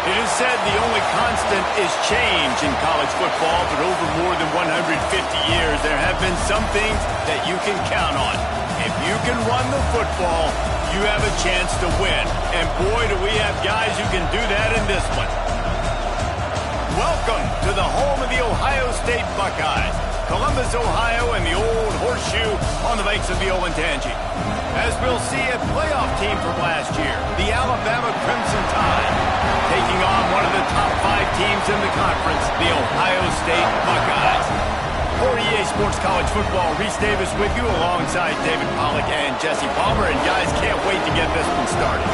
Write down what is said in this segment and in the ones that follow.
It is said the only constant is change in college football, but over more than 150 years, there have been some things that you can count on. If you can run the football, you have a chance to win. And boy, do we have guys who can do that in this one. Welcome to the home of the Ohio State Buckeyes, Columbus, Ohio, and the old horseshoe on the banks of the Ncaa26. As we'll see, a playoff team from last year, the Alabama Crimson Tide, taking on one of the top 5 teams in the conference, the Ohio State Buckeyes. For EA Sports College Football, Reese Davis with you alongside David Pollack and Jesse Palmer. And guys, can't wait to get this one started.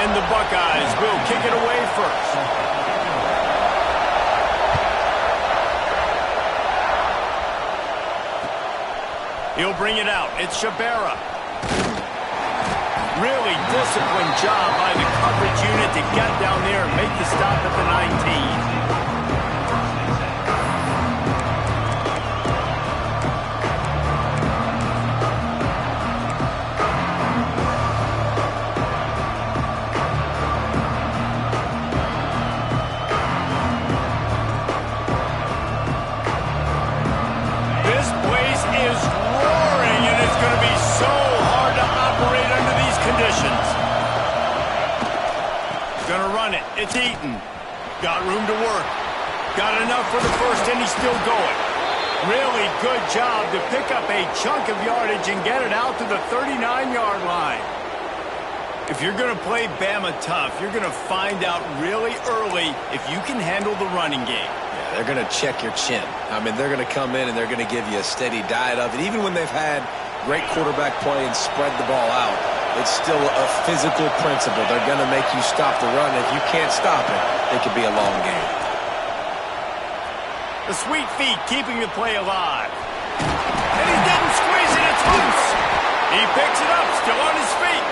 The Buckeyes will kick it away first. He'll bring it out. It's Shabera. Really disciplined job by the coverage unit to get down there and make the stop at the 19. Gonna run it. It's Eaton. Got room to work. Got enough for the first, and he's still going. Really good job to pick up a chunk of yardage and get it out to the 39-yard line. If you're going to play Bama tough, you're going to find out really early if you can handle the running game. Yeah, they're going to check your chin. I mean, they're going to come in and they're going to give you a steady diet of it. Even when they've had great quarterback play and spread the ball out, it's still a physical principle. They're going to make you stop the run. If you can't stop it, it could be a long game. The sweet feet keeping the play alive. And he didn't squeeze it. It's loose. He picks it up, still on his feet.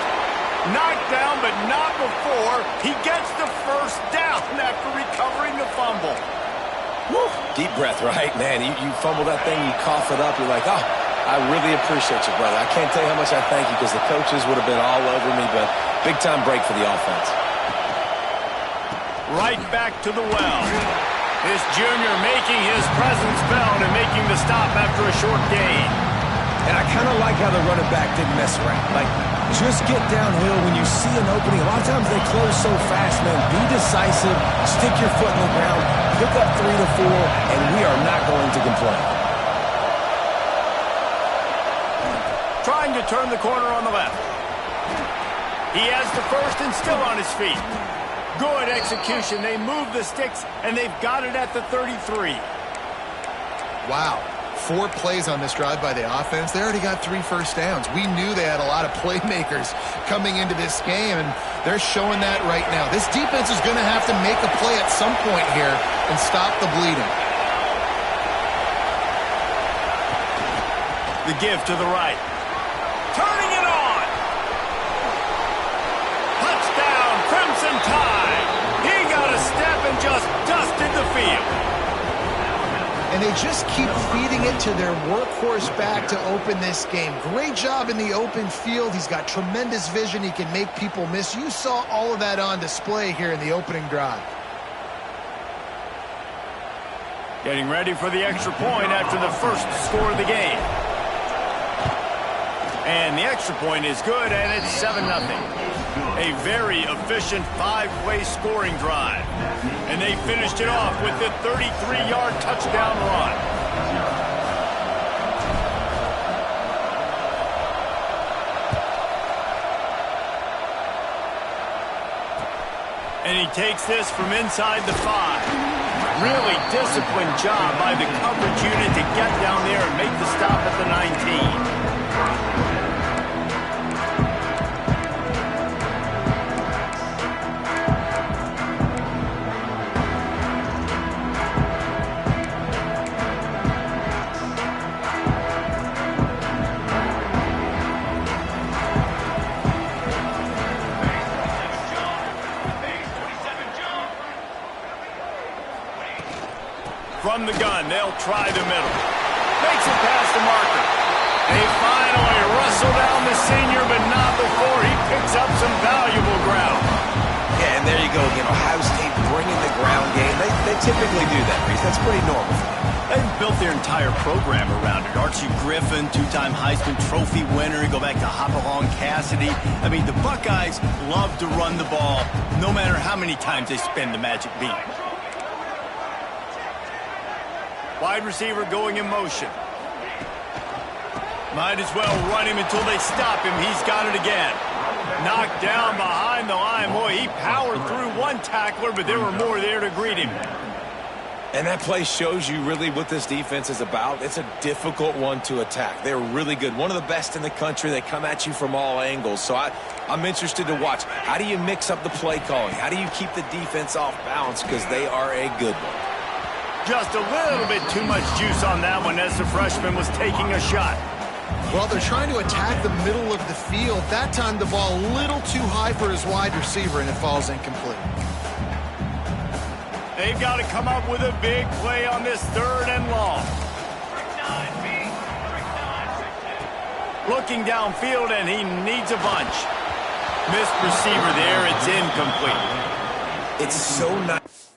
Knocked down, but not before he gets the first down after recovering the fumble. Woo. Deep breath, right? Man, you fumble that thing, you cough it up, you're like, oh, I really appreciate you, brother. I can't tell you how much I thank you because the coaches would have been all over me, but big-time break for the offense. Right back to the well. This junior making his presence felt and making the stop after a short gain. And I kind of like how the running back didn't mess around. Like, just get downhill when you see an opening. A lot of times they close so fast, man. Be decisive, stick your foot in the ground, pick up 3 to 4, and we are not going to complain. Trying to turn the corner on the left. He has the first and still on his feet. Good execution. They move the sticks, and they've got it at the 33. Wow. 4 plays on this drive by the offense. They already got 3 first downs. We knew they had a lot of playmakers coming into this game, and they're showing that right now. This defense is going to have to make a play at some point here and stop the bleeding. The give to the right. Turning it on. Touchdown, Crimson Tide. He got a step and just dusted the field. And they just keep feeding it to their workhorse back to open this game. Great job in the open field. He's got tremendous vision. He can make people miss. You saw all of that on display here in the opening drive. Getting ready for the extra point after the first score of the game. And the extra point is good, and it's 7-0. A very efficient 5-play scoring drive. And they finished it off with the 33-yard touchdown run. And he takes this from inside the 5. Really disciplined job by the coverage unit to get down there and make the stop at the 19. From the gun, they'll try the middle. Makes it past the marker. They finally wrestle down the senior, but not before he picks up some valuable ground. Yeah, and there you go again. Ohio State bringing the ground game. They typically do that, Reese. That's pretty normal. They've built their entire program around it. Archie Griffin, two-time Heisman Trophy winner. You go back to Hopalong Cassidy. I mean, the Buckeyes love to run the ball, no matter how many times they spin the magic beat. Wide receiver going in motion. Might as well run him until they stop him. He's got it again. Knocked down behind the line. Boy, he powered through one tackler, but there were more there to greet him. And that play shows you really what this defense is about. It's a difficult one to attack. They're really good. One of the best in the country. They come at you from all angles. So I'm interested to watch. How do you mix up the play calling? How do you keep the defense off balance? Because they are a good one. Just a little bit too much juice on that one as the freshman was taking a shot. Well, they're trying to attack the middle of the field. That time the ball a little too high for his wide receiver, and it falls incomplete. They've got to come up with a big play on this 3rd and long. Looking downfield, and he needs a bunch. Missed receiver there. It's incomplete. It's so nice.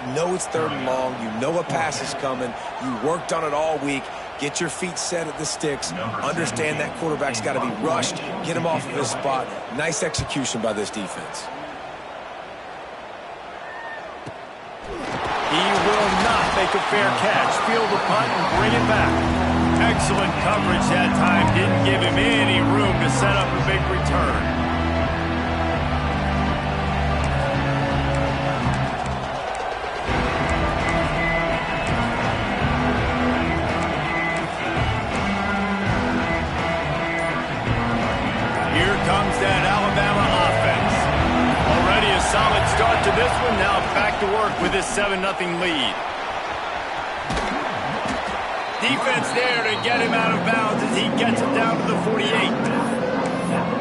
You know it's 3rd and long. You know a pass is coming. You worked on it all week. Get your feet set at the sticks. Understand that quarterback's got to be rushed. Get him off of his spot. Nice execution by this defense. He will not make a fair catch. Field the punt and bring it back. Excellent coverage that time. Didn't give him any room to set up a big return. Solid start to this one. Now back to work with this 7-0 lead. Defense there to get him out of bounds as he gets it down to the 48.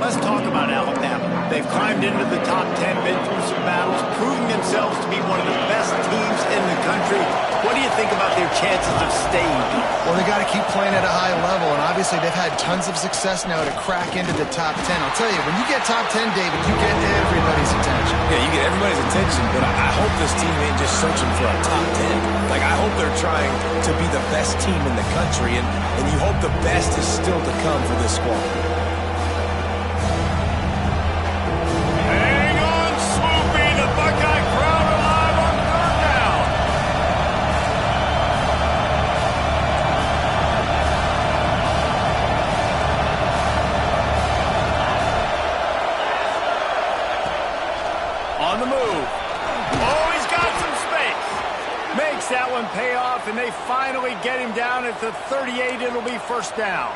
Let's talk about Alabama. They've climbed into the top 10, been through some battles, proving themselves to be one of the best teams in the country. What do you think about their chances of staying? Well, they got to keep playing at a high level, and obviously they've had tons of success now to crack into the top 10. I'll tell you, when you get top 10, David, you get everybody's attention. Yeah, you get everybody's attention, but I hope this team ain't just searching for a top 10. Like, I hope they're trying to be the best team in the country, and you hope the best is still to come for this squad. Hang on, Swoopy, the Buckeye crowd alive on 3rd down. On the move. Oh, he's got some space. Makes that one pay off, and they finally get him down at the 38. It'll be 1st down.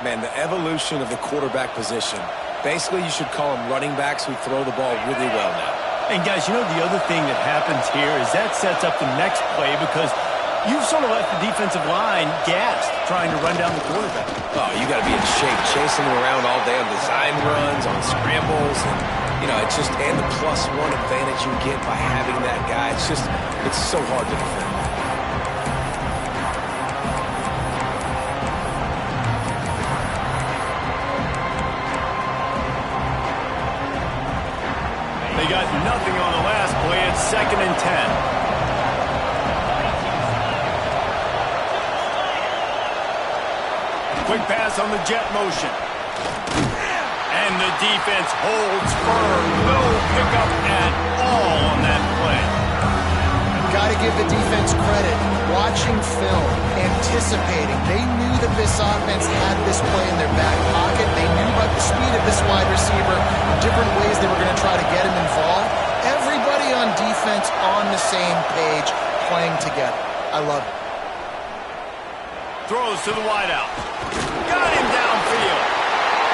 Man, the evolution of the quarterback position. Basically, you should call them running backs who throw the ball really well now. And, guys, you know the other thing that happens here is that sets up the next play because you've sort of left the defensive line gassed trying to run down the quarterback. Oh, you got to be in shape, chasing him around all day on design runs, on scrambles, and, you know, it's just, and the +1 advantage you get by having that guy. It's so hard to defend. They got nothing on the last play. It's 2nd and 10. Quick pass on the jet motion. And the defense holds firm. No pickup at all on that play. Got to give the defense credit. Watching film, anticipating. They knew that this offense had this play in their back pocket. They knew about the speed of this wide receiver, different ways they were going to try to get him involved. Everybody on defense on the same page, playing together. I love it. Throws to the wideout. Got him downfield.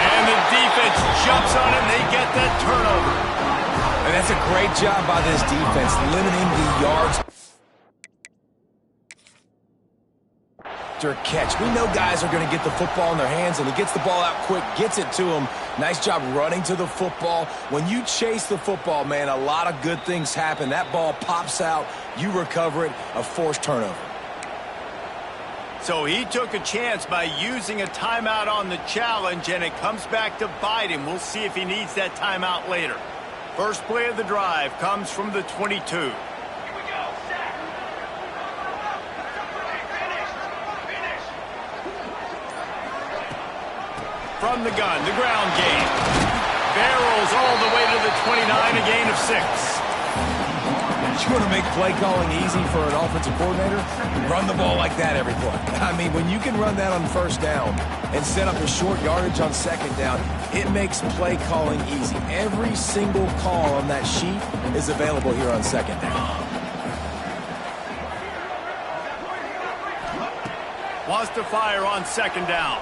And the defense jumps on him. They get that turnover. And that's a great job by this defense, limiting the yards. after catch. We know guys are going to get the football in their hands, and he gets the ball out quick, gets it to him. Nice job running to the football. When you chase the football, man, a lot of good things happen. That ball pops out, you recover it, a forced turnover. So he took a chance by using a timeout on the challenge, and it comes back to bite him. We'll see if he needs that timeout later. First play of the drive comes from the 22. From the gun, the ground game. Barrels all the way to the 29, a gain of 6. You want to make play calling easy for an offensive coordinator? Run the ball like that every play. I mean, when you can run that on first down and set up a short yardage on second down, it makes play calling easy. Every single call on that sheet is available here on second down. Wants to fire on second down.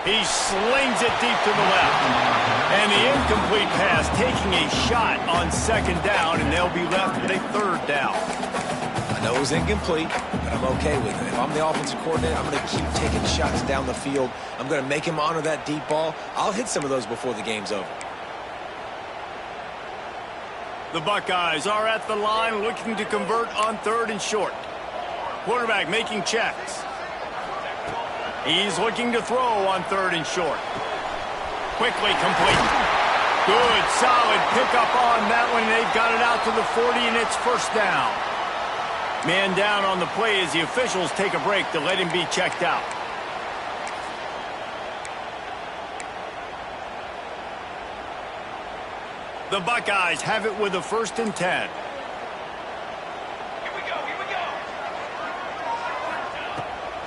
He slings it deep to the left. And the incomplete pass taking a shot on second down, and they'll be left with a third down. I know it was incomplete, but I'm okay with it. If I'm the offensive coordinator, I'm going to keep taking shots down the field. I'm going to make him honor that deep ball. I'll hit some of those before the game's over. The Buckeyes are at the line looking to convert on third and short. Quarterback making checks. He's looking to throw on third and short. Quickly complete. Good, solid pickup on that one. They've got it out to the 40, and it's first down. Man down on the play as the officials take a break to let him be checked out. The Buckeyes have it with a 1st and 10.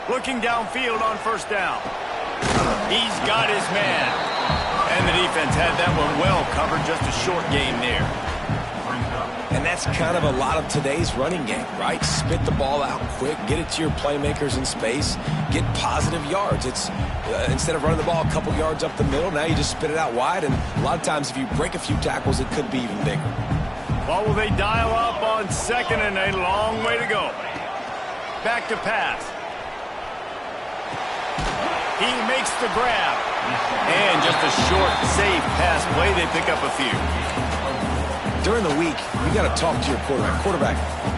Looking downfield on first down. He's got his man. And the defense had that one well covered. Just a short game there. And that's kind of a lot of today's running game, right? Spit the ball out quick, get it to your playmakers in space, get positive yards. It's instead of running the ball a couple yards up the middle, now you just spit it out wide. And a lot of times if you break a few tackles, it could be even bigger. What will they dial up on second, and a long way to go. Back to pass. He makes the grab. And just a short, safe pass play. They pick up a few. During the week, you got to talk to your quarterback. Quarterback,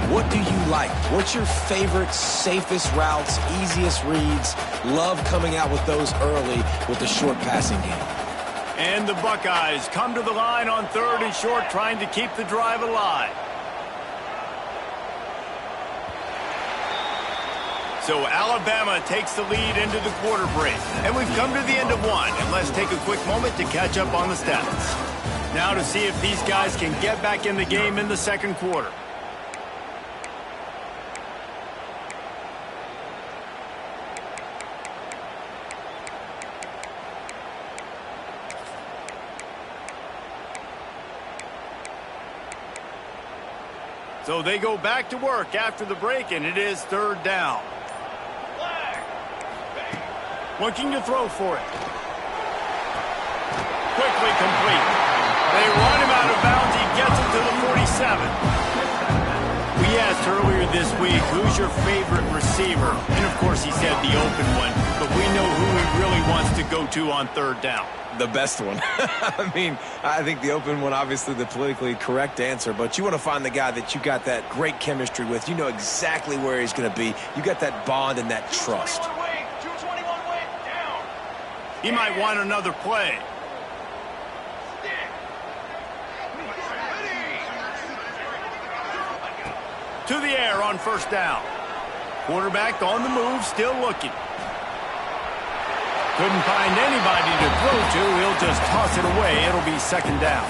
what do you like? What's your favorite, safest routes, easiest reads? Love coming out with those early with the short passing game. And the Buckeyes come to the line on third and short, trying to keep the drive alive. So Alabama takes the lead into the quarter break. And we've come to the end of one. And let's take a quick moment to catch up on the stats. Now to see if these guys can get back in the game in the second quarter. So they go back to work after the break, and it is third down. Looking to throw for it. Quickly complete. They run him out of bounds. He gets it to the 47. We asked earlier this week, who's your favorite receiver? And, of course, he said the open one. But we know who he really wants to go to on third down. The best one. I mean, I think the open one, obviously the politically correct answer, but you want to find the guy that you got that great chemistry with. You know exactly where he's going to be. You got that bond and that trust. He might want another play. To the air on first down. Quarterback on the move, still looking. Couldn't find anybody to throw to. He'll just toss it away. It'll be second down.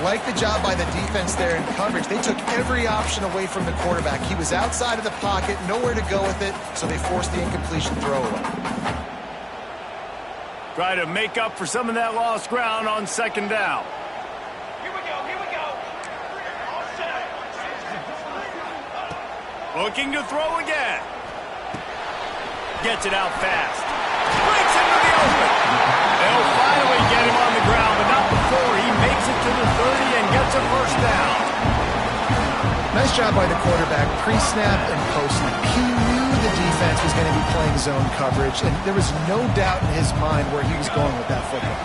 Like the job by the defense there in coverage. They took every option away from the quarterback. He was outside of the pocket, nowhere to go with it, so they forced the incompletion throw away. Try to make up for some of that lost ground on second down. Here we go. All set. Looking to throw again. Gets it out fast. Breaks into the open. They'll finally get him on the ground, but not before he makes it to the 30 and gets a first down. Nice job by the quarterback, pre-snap and post-snap. He knew the defense was going to be playing zone coverage, and there was no doubt in his mind where he was going with that football.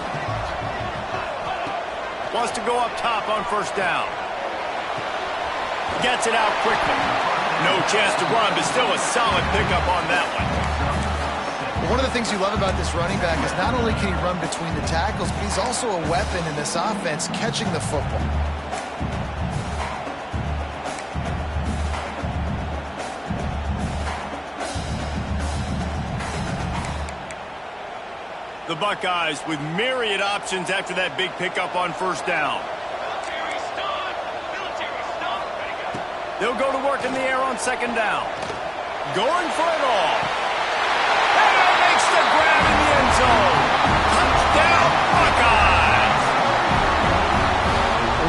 Wants to go up top on first down. Gets it out quickly. No chance to run, but still a solid pickup on that one. One of the things you love about this running back is not only can he run between the tackles, but he's also a weapon in this offense catching the football. The Buckeyes with myriad options after that big pickup on first down. Military stunt! Military stunt! Ready, go! They'll go to work in the air on second down. Going for it all. And makes the grab in the end zone. Touchdown, Buckeyes!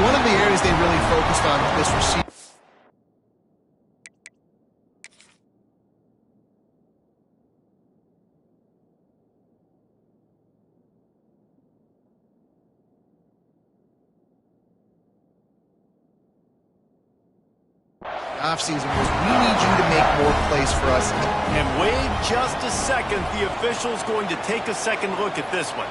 One of the areas they really focused on with this receiver. Offseason was, we need you to make more plays for us. And wait just a second. The official's going to take a second look at this one.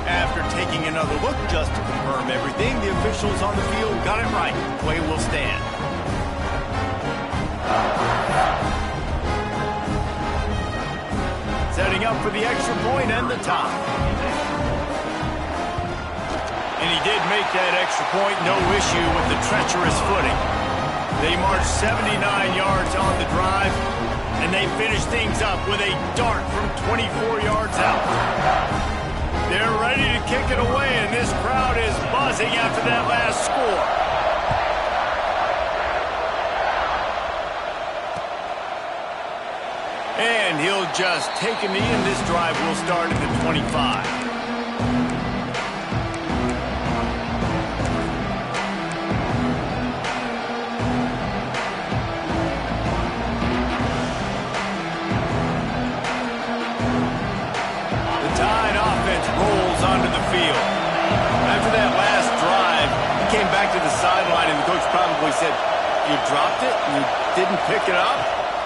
After taking another look just to confirm everything, the officials on the field got it right. Play will stand. Setting up for the extra point and the tie. And he did make that extra point, no issue with the treacherous footing. They marched 79 yards on the drive, and they finished things up with a dart from 24 yards out. They're ready to kick it away, and this crowd is buzzing after that last score. And he'll just take a knee, and this drive will start at the 25. Onto the field. After that last drive, he came back to the sideline, and the coach probably said, "You dropped it? You didn't pick it up?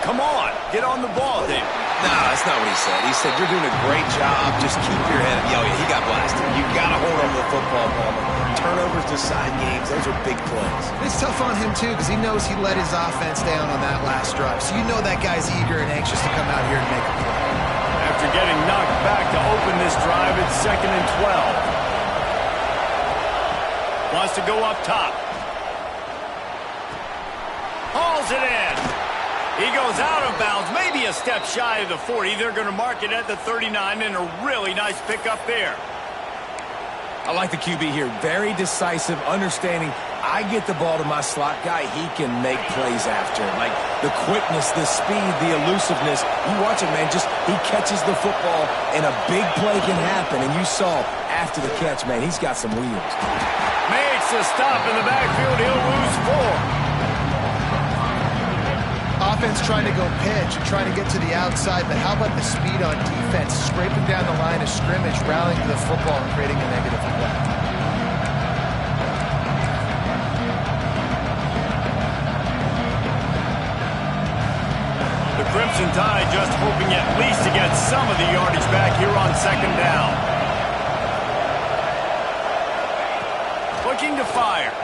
Come on, get on the ball, Dave." No, that's not what he said. He said, "You're doing a great job. Just keep your head up." Yo, he got blasted. You got to hold on to the football, Palmer. Turnovers decide games. Those are big plays. It's tough on him, too, because he knows he let his offense down on that last drive. So you know that guy's eager and anxious to come out here and make a play. After getting knocked back to open this drive, it's 2nd and 12. Wants to go up top. Hauls it in. He goes out of bounds, maybe a step shy of the 40. They're going to mark it at the 39, and a really nice pickup there. I like the QB here. Very decisive, understanding. I get the ball to my slot guy, he can make plays after. Like the quickness, the speed, the elusiveness. You watch it, man. Just he catches the football, and a big play can happen. And you saw after the catch, man, he's got some wheels. Makes a stop in the backfield. He'll lose 4. Offense trying to go pitch and trying to get to the outside, but how about the speed on defense? Scraping down the line of scrimmage, rallying to the football, and creating a negative play. Crimson Tide just hoping at least to get some of the yardage back here on second down. Looking to fire.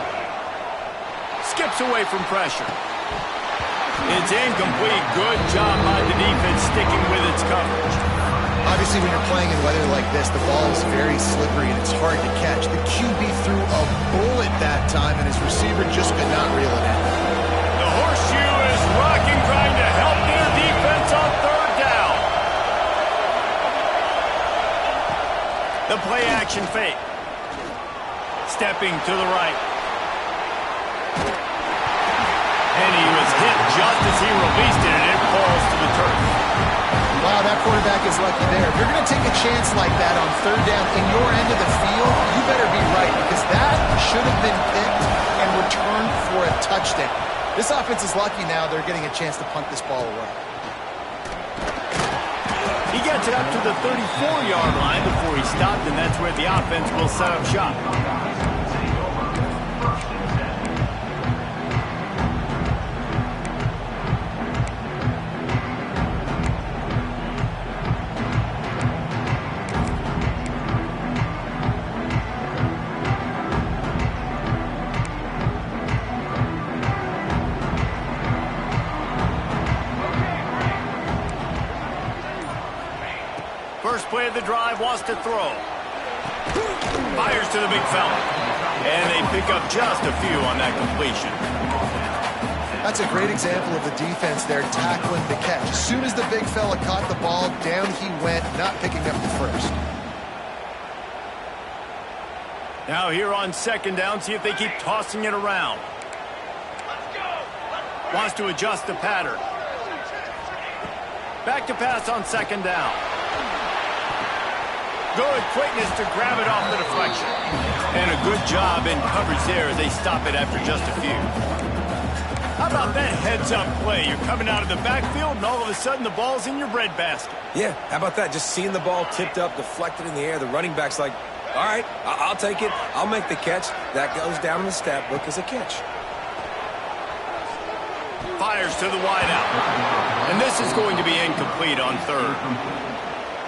Skips away from pressure. It's incomplete. Good job by the defense sticking with its coverage. Obviously, when you're playing in weather like this, the ball is very slippery and it's hard to catch. The QB threw a bullet that time, and his receiver just could not reel it in. The horseshoe is rocking, trying to help their defense on third down. The play action fake. Stepping to the right. And he was hit just as he released it, and it falls to the turf. Wow, that quarterback is lucky there. If you're going to take a chance like that on third down in your end of the field, you better be right, because that should have been picked and returned for a touchdown. This offense is lucky now they're getting a chance to punt this ball away. He gets it up to the 34-yard line before he stopped, and that's where the offense will set up shop. First play of the drive, wants to throw. Fires to the big fella. And they pick up just a few on that completion. That's a great example of the defense there tackling the catch. As soon as the big fella caught the ball, down he went, not picking up the first. Now here on second down, see if they keep tossing it around. Wants to adjust the pattern. Back to pass on second down. Good quickness to grab it off the deflection. And a good job in coverage there as they stop it after just a few. How about that heads-up play? You're coming out of the backfield, and all of a sudden the ball's in your breadbasket. Yeah, how about that? Just seeing the ball tipped up, deflected in the air. The running back's like, all right, I'll take it. I'll make the catch. That goes down in the stat book as a catch. Fires to the wideout. And this is going to be incomplete on third.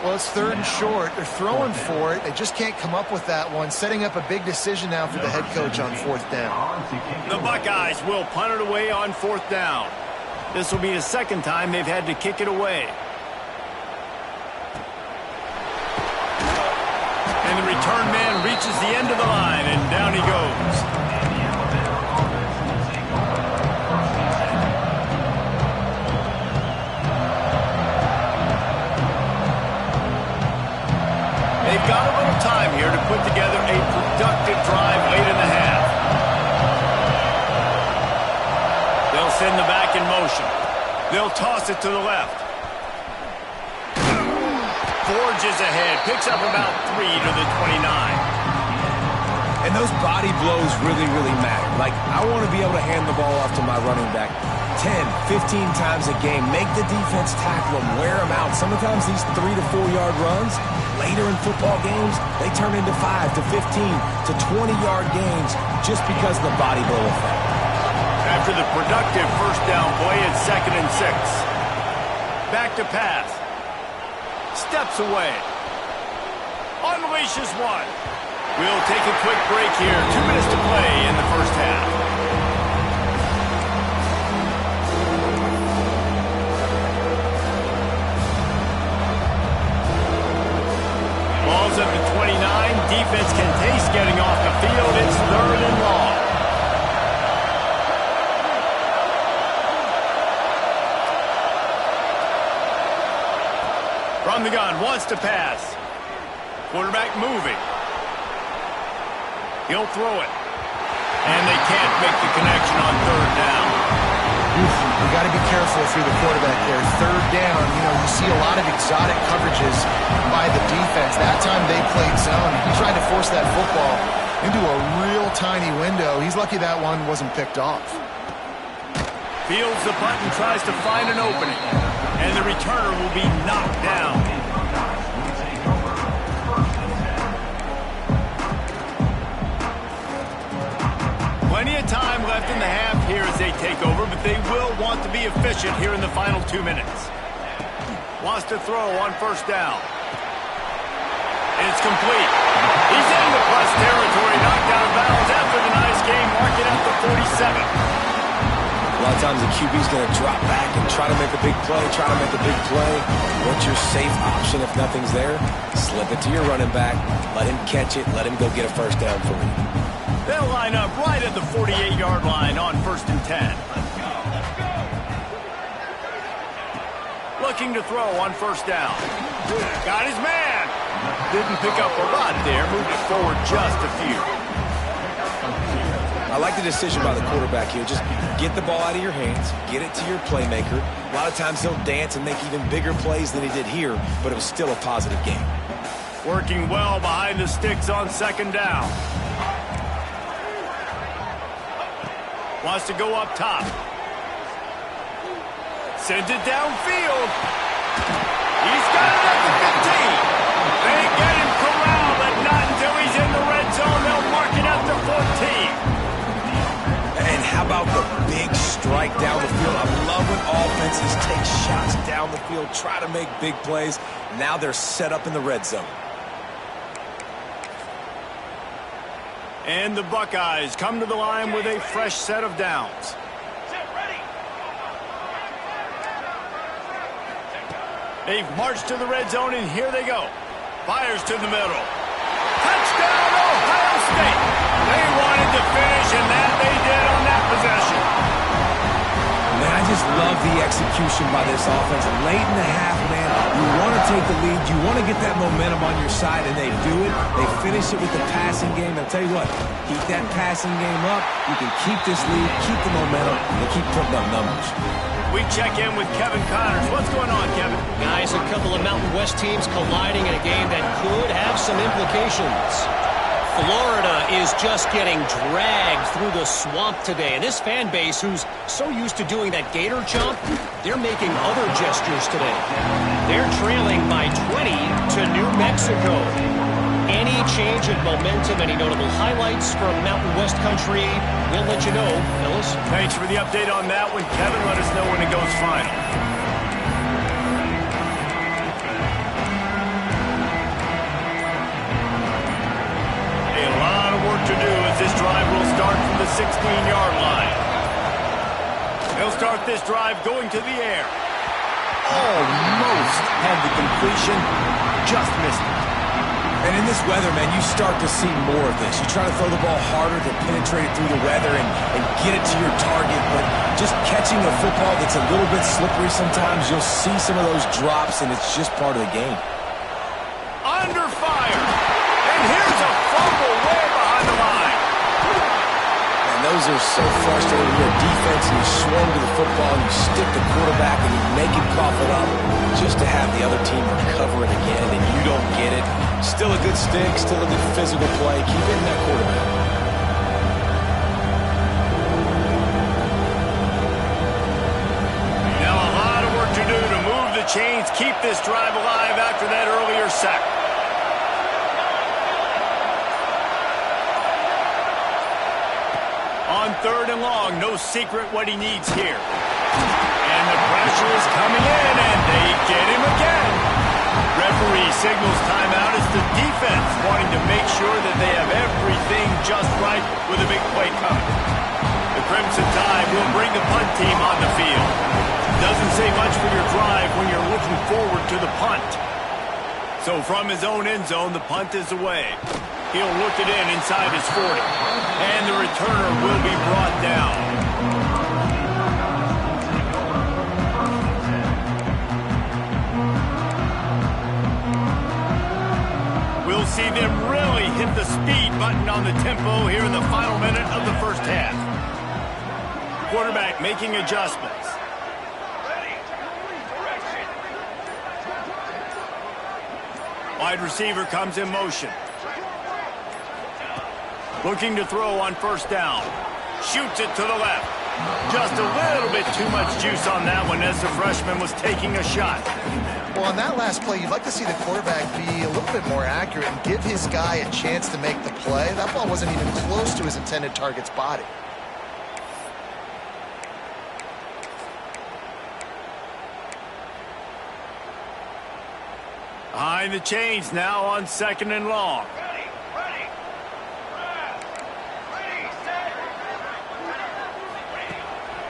Well, it's third and short. They're throwing for it. They just can't come up with that one. Setting up a big decision now for the head coach on fourth down. The Buckeyes will punt it away on fourth down. This will be the second time they've had to kick it away. And the return man reaches the end of the line, and down he goes. They've got a little time here to put together a productive drive late in the half. They'll send the back in motion. They'll toss it to the left. Forges ahead, picks up about 3 to the 29. And those body blows really, really matter. Like, I want to be able to hand the ball off to my running back 10, 15 times a game. Make the defense tackle them, wear them out. Sometimes these 3 to 4 yard runs, later in football games, they turn into 5 to 15 to 20-yard games just because of the body blow effect. After the productive first down play, it's 2nd and 6. Back to pass. Steps away. Unleashes one. We'll take a quick break here. 2 minutes to play in the first half. Ball's up to 29. Defense can taste getting off the field. It's 3rd and long. From the gun, wants to pass. Quarterback moving. He'll throw it. And they can't make the connection on 3rd down. You got to be careful if you're the quarterback there. 3rd down, you see a lot of exotic coverages by the defense. That time they played zone. He tried to force that football into a real tiny window. He's lucky that one wasn't picked off. Fields the punt and tries to find an opening. And the returner will be knocked down. Plenty of time left in the half here as they take over, but they will want to be efficient here in the final 2 minutes. Wants to throw on first down. And it's complete. He's in the plus territory, knocked out of bounds after the nice game, marking out the 47. A lot of times the QB's going to drop back and try to make a big play, What's your safe option if nothing's there? Slip it to your running back, let him catch it, let him go get a first down for you. They'll line up right at the 48-yard line on 1st and 10. Looking to throw on first down. Got his man. Didn't pick up a lot there, moved it forward just a few. I like the decision by the quarterback here. Just get the ball out of your hands, get it to your playmaker. A lot of times he'll dance and make even bigger plays than he did here, but it was still a positive game. Working well behind the sticks on 2nd down. Wants to go up top. Sends it downfield. He's got at the 15. They get him corralled, but not until he's in the red zone. They'll mark it up to 14. And how about the big strike down the field? I love when offenses take shots down the field, try to make big plays. Now they're set up in the red zone. And the Buckeyes come to the line with a fresh set of downs. They've marched to the red zone, and here they go. Fires to the middle. Touchdown, Ohio State. They wanted to finish, and that they did on that possession. Man, I just love the execution by this offense. Late in the half, man, you want to take the lead. You want to get that momentum on your side, and they do it. They finish it with the passing game. I'll tell you what, keep that passing game up. You can keep this lead, keep the momentum, and keep putting up numbers. We check in with Kevin Connors. What's going on, Kevin? Guys, a couple of Mountain West teams colliding in a game that could have some implications. Florida is just getting dragged through the swamp today. And this fan base, who's so used to doing that gator jump, they're making other gestures today. They're trailing by 20 to New Mexico. Any change in momentum, any notable highlights from Mountain West country, we'll let you know, fellas. Thanks for the update on that one, Kevin. Let us know when it goes final. A lot of work to do as this drive will start from the 16-yard line. They'll start this drive going to the air. Almost had the completion, just missed it. And in this weather, man, you start to see more of this. You try to throw the ball harder to penetrate it through the weather and get it to your target, but just catching a football that's a little bit slippery sometimes, you'll see some of those drops, and it's just part of the game. Under fire. And here's a fumble way behind the line. And those are so frustrating. You're a defense, and you swarm to the football, and you stick the quarterback, and you make him cough it up just to have the other team recover it again, and you don't get it. Still a good stick, still a good physical play. Keep hitting that quarterback. Now a lot of work to do to move the chains, keep this drive alive after that earlier sack. On 3rd and long, no secret what he needs here. And the pressure is coming in, and they get him again. Referee signals timeout as the defense wanting to make sure that they have everything just right with a big play coming. The Crimson Tide will bring the punt team on the field. Doesn't say much for your drive when you're looking forward to the punt. So from his own end zone, the punt is away. He'll look it in inside his 40. And the returner will be brought down. We'll see them really hit the speed button on the tempo here in the final minute of the first half. Quarterback making adjustments. Wide receiver comes in motion. Looking to throw on 1st down. Shoots it to the left. Just a little bit too much juice on that one as the freshman was taking a shot. Well, on that last play, you'd like to see the quarterback be a little bit more accurate and give his guy a chance to make the play. That ball wasn't even close to his intended target's body. Behind the chains now on 2nd and long.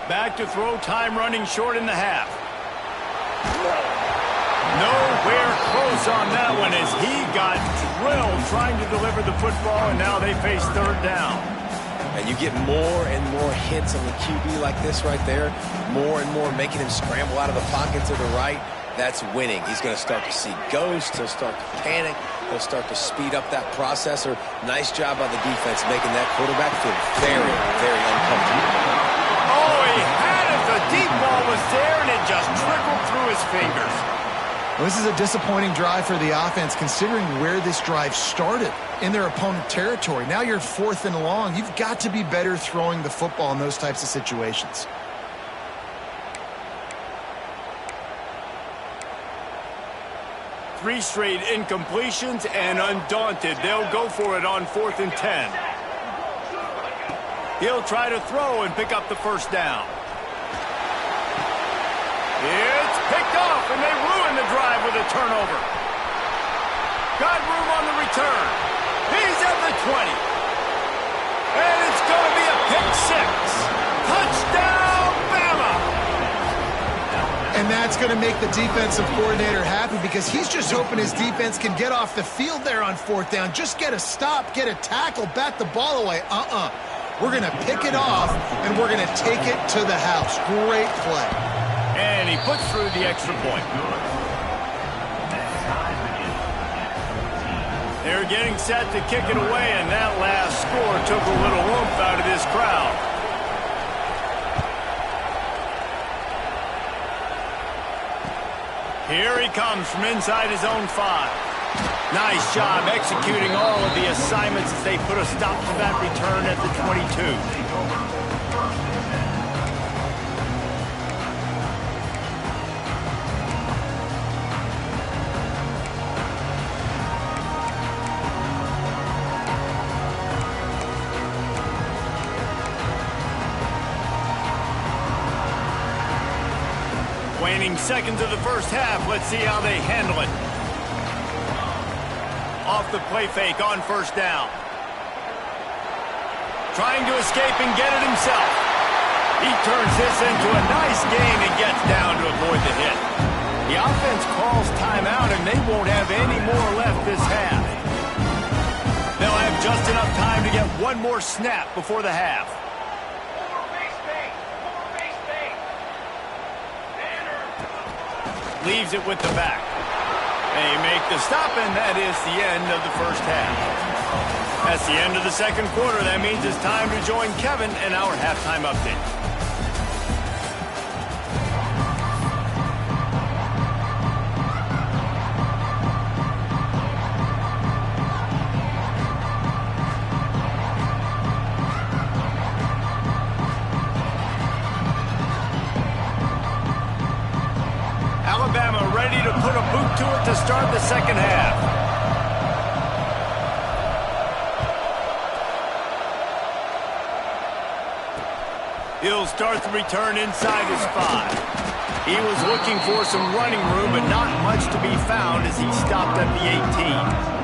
Back to throw, time running short in the half. Nowhere close on that one as he got drilled trying to deliver the football, and now they face 3rd down. And you get more and more hits on the QB like this right there. More and more making him scramble out of the pocket to the right. That's winning. He's going to start to see ghosts. He'll start to panic. He'll start to speed up that processor. Nice job by the defense making that quarterback feel very, very uncomfortable. Oh, he had it. The deep ball was there, and it just trickled through his fingers. Well, this is a disappointing drive for the offense, considering where this drive started in their opponent territory. Now you're 4th and long. You've got to be better throwing the football in those types of situations. 3 straight incompletions, and undaunted, they'll go for it on 4th and 10. He'll try to throw and pick up the first down. It's picked off, and they ruin the drive with a turnover. Got room on the return. He's at the 20. And it's going to be a pick 6. Touchdown, Bama! And that's going to make the defensive coordinator happy because he's just hoping his defense can get off the field there on 4th down. Just get a stop, get a tackle, bat the ball away. We're going to pick it off, and we're going to take it to the house. Great play. And he puts through the extra point. They're getting set to kick it away, and that last score took a little oomph out of this crowd. Here he comes from inside his own 5. Nice job executing all of the assignments as they put a stop to that return at the 22. Waning seconds of the first half. Let's see how they handle it. Off the play fake on 1st down. Trying to escape and get it himself. He turns this into a nice gain and gets down to avoid the hit. The offense calls timeout, and they won't have any more left this half. They'll have just enough time to get one more snap before the half. Leaves it with the back. They make the stop, and that is the end of the first half. That's the end of the second quarter. That means it's time to join Kevin in our halftime update. Alabama ready to put a boot to it to start the second half. He'll start the return inside his 5. He was looking for some running room, but not much to be found as he stopped at the 18.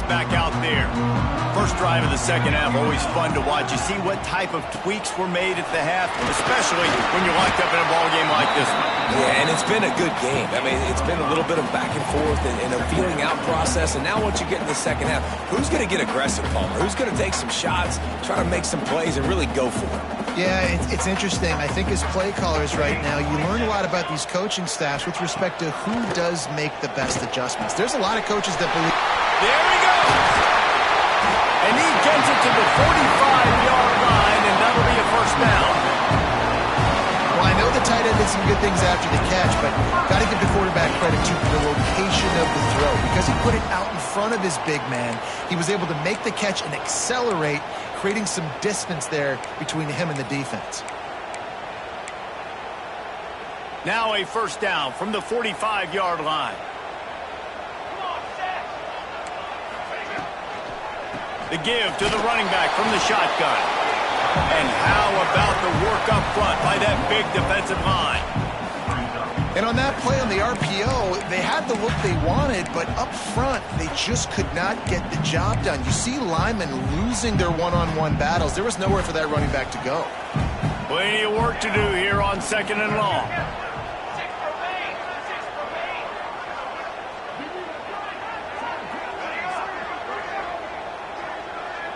Back out there. First drive of the second half, always fun to watch. You see what type of tweaks were made at the half, especially when you're locked up in a ball game like this one. Yeah, and it's been a good game. I mean, it's been a little bit of back and forth and a feeling out process. And now once you get in the second half, who's going to get aggressive, Palmer? Who's going to take some shots, try to make some plays, and really go for it? Yeah, it's interesting. I think as play callers right now, you learn a lot about these coaching staffs with respect to who does make the best adjustments. There's a lot of coaches that believe... There he goes! And he gets it to the 45-yard line, and that'll be a first down. Well, I know the tight end did some good things after the catch, but got to give the quarterback credit to the location of the throw. Because he put it out in front of his big man, he was able to make the catch and accelerate, creating some distance there between him and the defense. Now a first down from the 45-yard line. The give to the running back from the shotgun. And how about the work up front by that big defensive line? And on that play on the RPO, they had the look they wanted, but up front, they just could not get the job done. You see linemen losing their one-on-one battles. There was nowhere for that running back to go. Plenty of work to do here on second and long.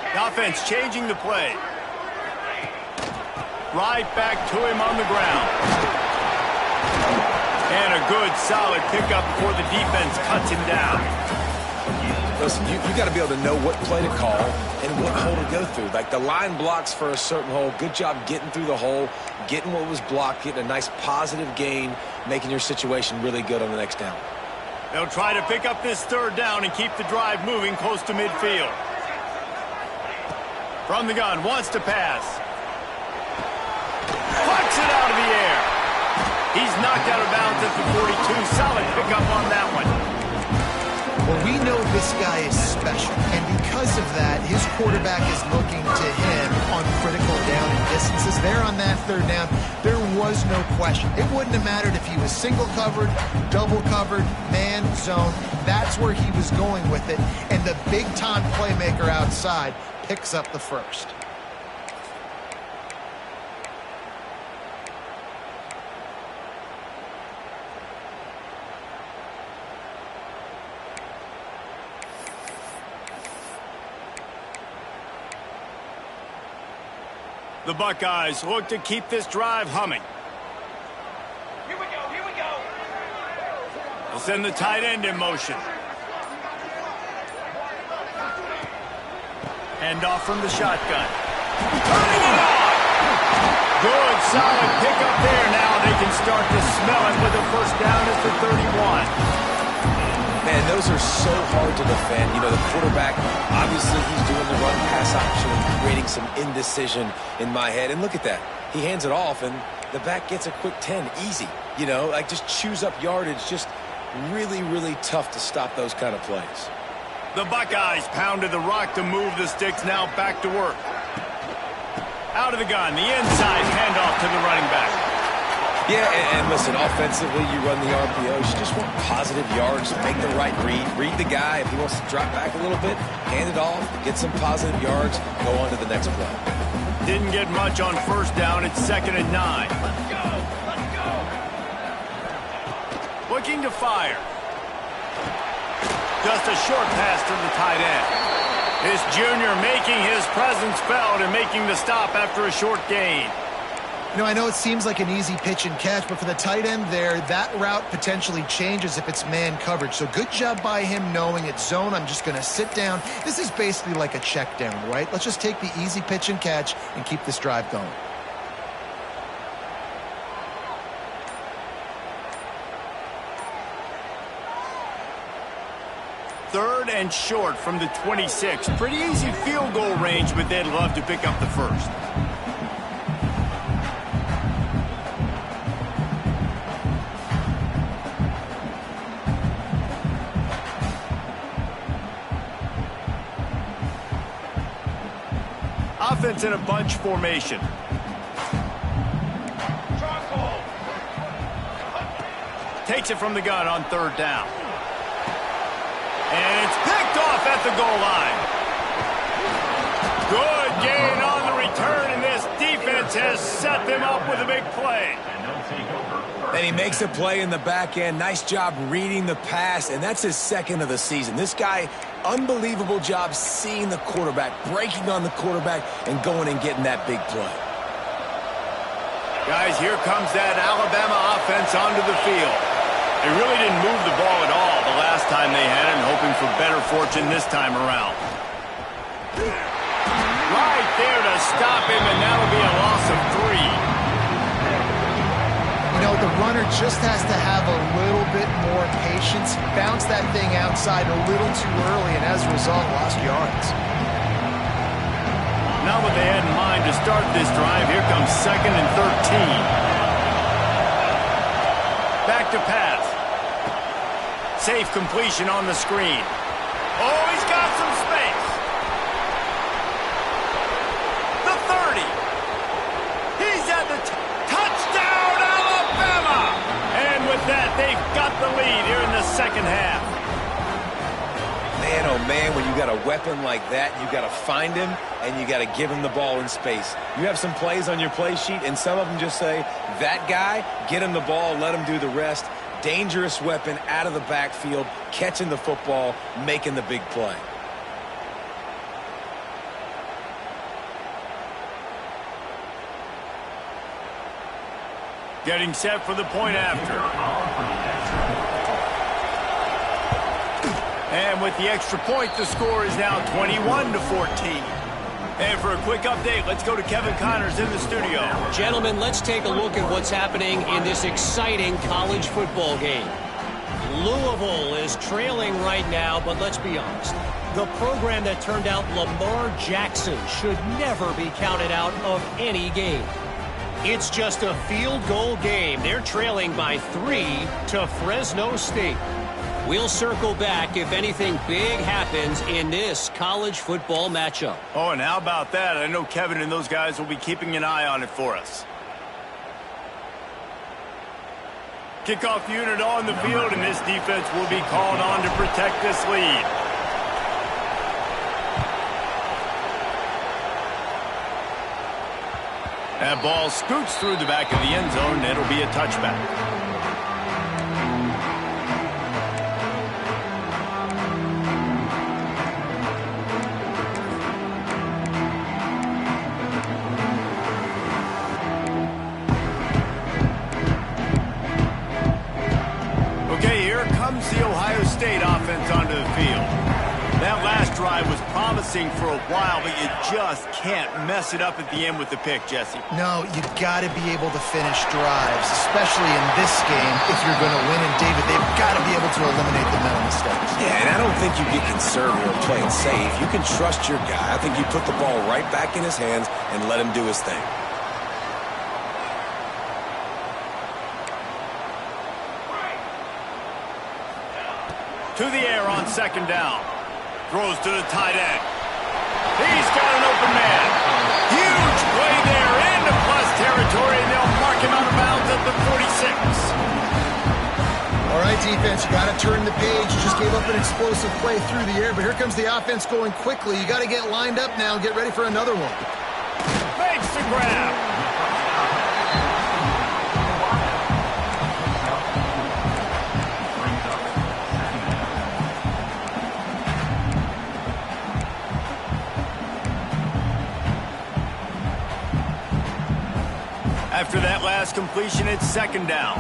The offense changing the play. Right back to him on the ground. And a good, solid pickup before the defense cuts him down. Listen, you got to be able to know what play to call and what hole to go through. Like the line blocks for a certain hole. Good job getting through the hole, getting what was blocked, getting a nice positive gain, making your situation really good on the next down. They'll try to pick up this third down and keep the drive moving close to midfield. From the gun, wants to pass. Pucks it out of the air. He's knocked out of bounds at the 42. Solid pickup on that one. Well, we know this guy is special, and because of that, his quarterback is looking to him on critical down and distances. There on that third down, there was no question. It wouldn't have mattered if he was single covered, double covered, man, zone. That's where he was going with it, and the big-time playmaker outside picks up the first. The Buckeyes look to keep this drive humming. Here we go, here we go. They'll send the tight end in motion. Hand off from the shotgun. Turning it on! Good, solid pickup there. Now they can start to smell it with a first down at the 31. Man, those are so hard to defend. You know, the quarterback, obviously he's doing the run-pass option, creating some indecision in my head. And look at that. He hands it off, and the back gets a quick 10. Easy. You know, like just chews up yardage. Just really, really tough to stop those kind of plays. The Buckeyes pounded the rock to move the sticks. Now back to work. Out of the gun. The inside handoff to the running back. Yeah, and listen, offensively, you run the RPOs. You just want positive yards, make the right read. Read the guy. If he wants to drop back a little bit, hand it off, get some positive yards, go on to the next play. Didn't get much on first down. It's 2nd and 9. Let's go, let's go. Looking to fire. Just a short pass to the tight end. This junior making his presence felt and making the stop after a short gain. You know, I know it seems like an easy pitch and catch, but for the tight end there, that route potentially changes if it's man coverage. So good job by him knowing it's zone. I'm just going to sit down. This is basically like a check down, right? Let's just take the easy pitch and catch and keep this drive going. Third and short from the 26. Pretty easy field goal range, but they'd love to pick up the first. Offense in a bunch formation. Takes it from the gun on third down. And it's picked off at the goal line. Good gain on the return, and this defense has set them up with a big play. And he makes a play in the back end. Nice job reading the pass, and that's his 2nd of the season. This guy, unbelievable job seeing the quarterback, breaking on the quarterback, and going and getting that big play. Guys, here comes that Alabama offense onto the field. They really didn't move the ball at all the last time they had it, hoping for better fortune this time around. Right there to stop him, and that'll be a loss of 3. You know, the runner just has to have a little bit more patience. Bounce that thing outside a little too early, and as a result, lost yards. Not what they had in mind to start this drive. Here comes 2nd and 13. Back to pass. Safe completion on the screen. Oh, he's got some space. The 30. He's at the touchdown, Alabama! And with that, they've got the lead here in the second half. Man, oh man, when you got a weapon like that, you got to find him and you got to give him the ball in space. You have some plays on your play sheet, and some of them just say, that guy, get him the ball, let him do the rest. Dangerous weapon out of the backfield, catching the football, making the big play. Getting set for the point after. And with the extra point, the score is now 21-14. And for a quick update, let's go to Kevin Connors in the studio. Gentlemen, let's take a look at what's happening in this exciting college football game. Louisville is trailing right now, but let's be honest. The program that turned out Lamar Jackson should never be counted out of any game. It's just a field goal game. They're trailing by 3 to Fresno State. We'll circle back if anything big happens in this college football matchup. Oh, and how about that? I know Kevin and those guys will be keeping an eye on it for us. Kickoff unit on the field, and this defense will be called on to protect this lead. That ball scoots through the back of the end zone, and it'll be a touchback. The Ohio State offense onto the field. That last drive was promising for a while, but you just can't mess it up at the end with the pick, Jesse. No, you got to be able to finish drives, especially in this game if you're going to win. And David, they've got to be able to eliminate the mental mistakes. Yeah, and I don't think you get conservative or play it safe. You can trust your guy. I think you put the ball right back in his hands and let him do his thing. To the air on second down. Throws to the tight end. He's got an open man. Huge play there into plus territory, and they'll mark him out of bounds at the 46. All right, defense, you got to turn the page. You just gave up an explosive play through the air, but here comes the offense going quickly. You got to get lined up now and get ready for another one. Makes the grab. After that last completion, it's second down.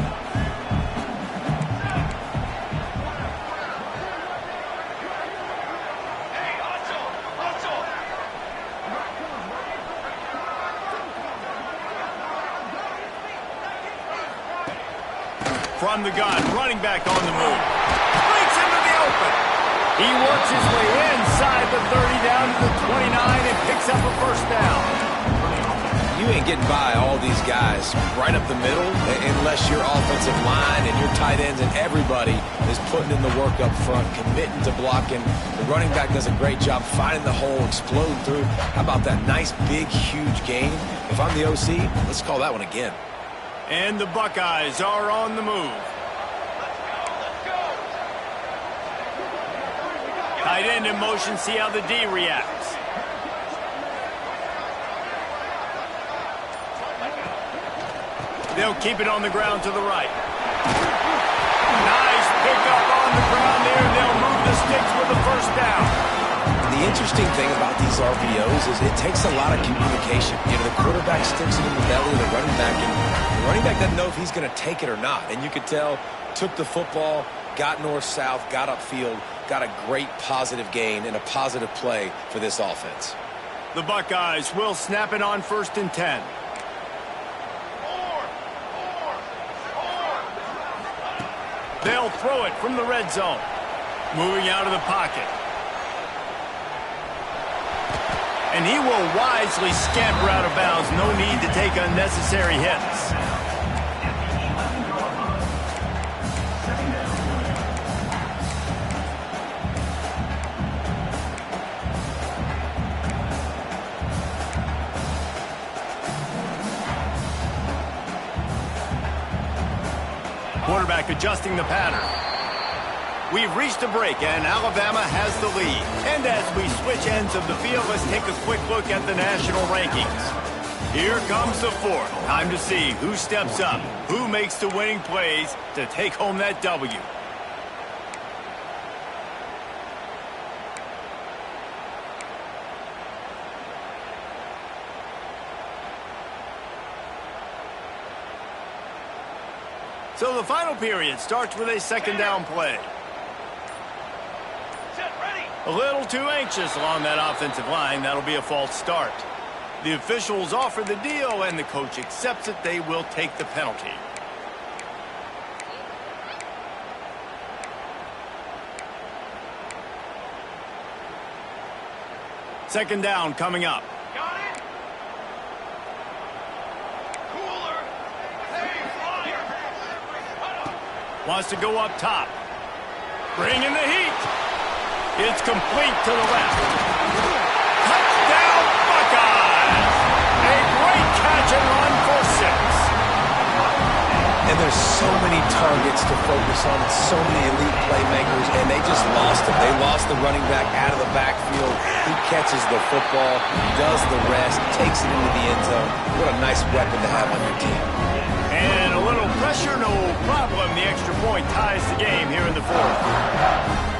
From the gun, running back on the move. Breaks into the open. He works his way inside the 30 down to the 29 and picks up a first down. You ain't getting by all these guys right up the middle unless your offensive line and your tight ends and everybody is putting in the work up front, committing to blocking. The running back does a great job finding the hole, exploding through. How about that nice, big, huge gain? If I'm the OC, let's call that one again. And the Buckeyes are on the move. Tight end in motion, see how the D reacts. They'll keep it on the ground to the right. Nice pickup on the ground there. They'll move the sticks with the first down. The interesting thing about these RPOs is it takes a lot of communication. You know, the quarterback sticks it in the belly of the running back, and the running back doesn't know if he's going to take it or not. And you could tell, took the football, got north-south, got upfield, got a great positive gain and a positive play for this offense. The Buckeyes will snap it on 1st and 10. They'll throw it from the red zone. Moving out of the pocket. And he will wisely scamper out of bounds. No need to take unnecessary hits. Quarterback adjusting the pattern. We've reached a break, and Alabama has the lead. And as we switch ends of the field, let's take a quick look at the national rankings. Here comes the fourth. Time to see who steps up, who makes the winning plays to take home that W. So the final period starts with a second down play. A little too anxious along that offensive line. That'll be a false start. The officials offer the deal, and the coach accepts it. They will take the penalty. Second down coming up. Got it? Cooler. Hey, flyer. Wants to go up top. Bringing the heat. It's complete to the left. Touchdown, Buckeyes! A great catch and run for 6. And there's so many targets to focus on and so many elite playmakers, and they just lost him. They lost the running back out of the backfield. He catches the football, does the rest, takes it into the end zone. What a nice weapon to have on your team. And a little pressure, no problem. The extra point ties the game here in the 4th.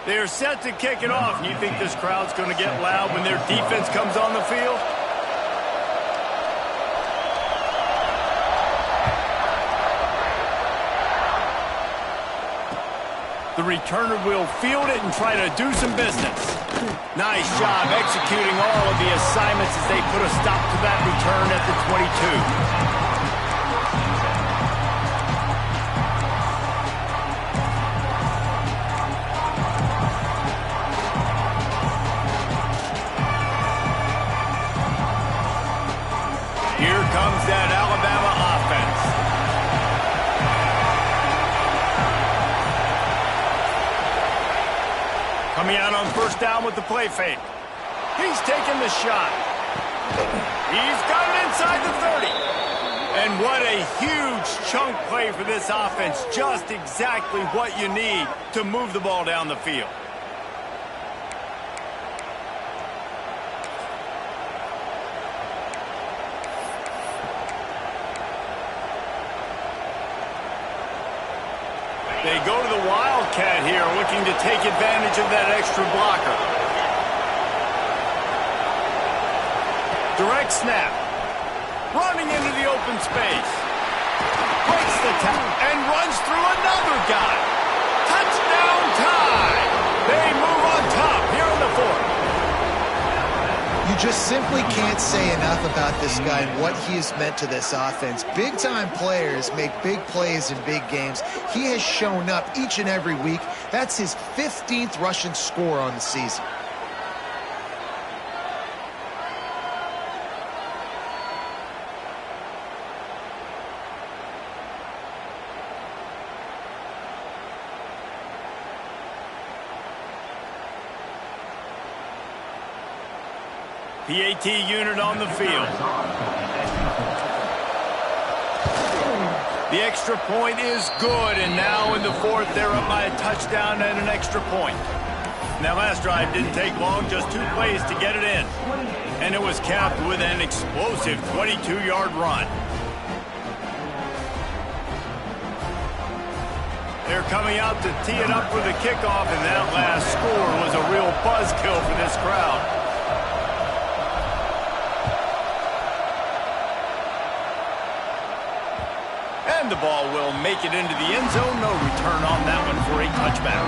They're set to kick it off. And you think this crowd's going to get loud when their defense comes on the field? The returner will field it and try to do some business. Nice job executing all of the assignments as they put a stop to that return at the 22. Here comes that Alabama offense. Coming out on first down with the play fake. He's taking the shot. He's got it inside the 30. And what a huge chunk play for this offense. Just exactly what you need to move the ball down the field. They go to the Wildcat here, looking to take advantage of that extra blocker. Direct snap. Running into the open space. Breaks the tackle and runs through another guy. Touchdown tie. They move on top here in the 4th. You just simply can't say enough about this guy and what he has meant to this offense. Big-time players make big plays in big games. He has shown up each and every week. That's his 15th rushing score on the season. PAT unit on the field. The extra point is good, and now in the 4th, they're up by a touchdown and an extra point. Now, last drive didn't take long, just 2 plays to get it in. And it was capped with an explosive 22-yard run. They're coming out to tee it up for the kickoff, and that last score was a real buzzkill for this crowd. And the ball will make it into the end zone. No return on that one for a touchback.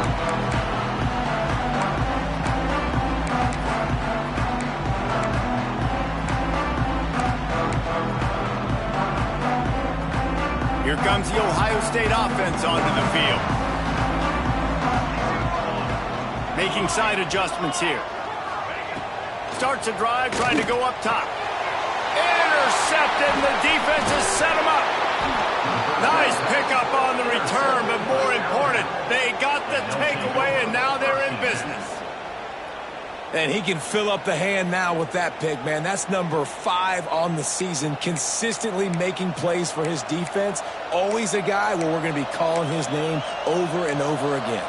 Here comes the Ohio State offense onto the field. Making side adjustments here. Starts a drive, trying to go up top. Intercepted, and the defense has set him up. Nice pickup on the return, but more important, they got the takeaway, and now they're in business. And he can fill up the hand now with that pick, man. That's number 5 on the season, consistently making plays for his defense. Always a guy where we're going to be calling his name over and over again.